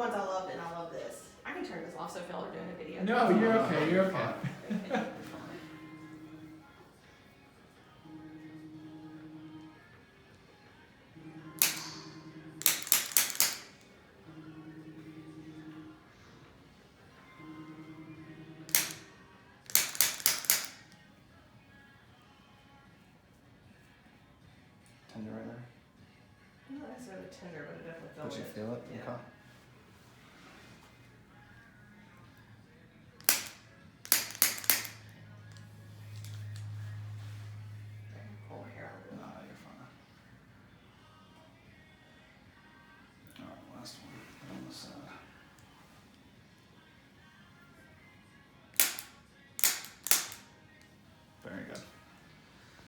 ones I loved, and I love this. I can turn this off so if y'all are doing a video. No, you're okay. You're okay. Tender right there. Not necessarily tender, but it definitely felt But you it. feel it? Yeah. Okay.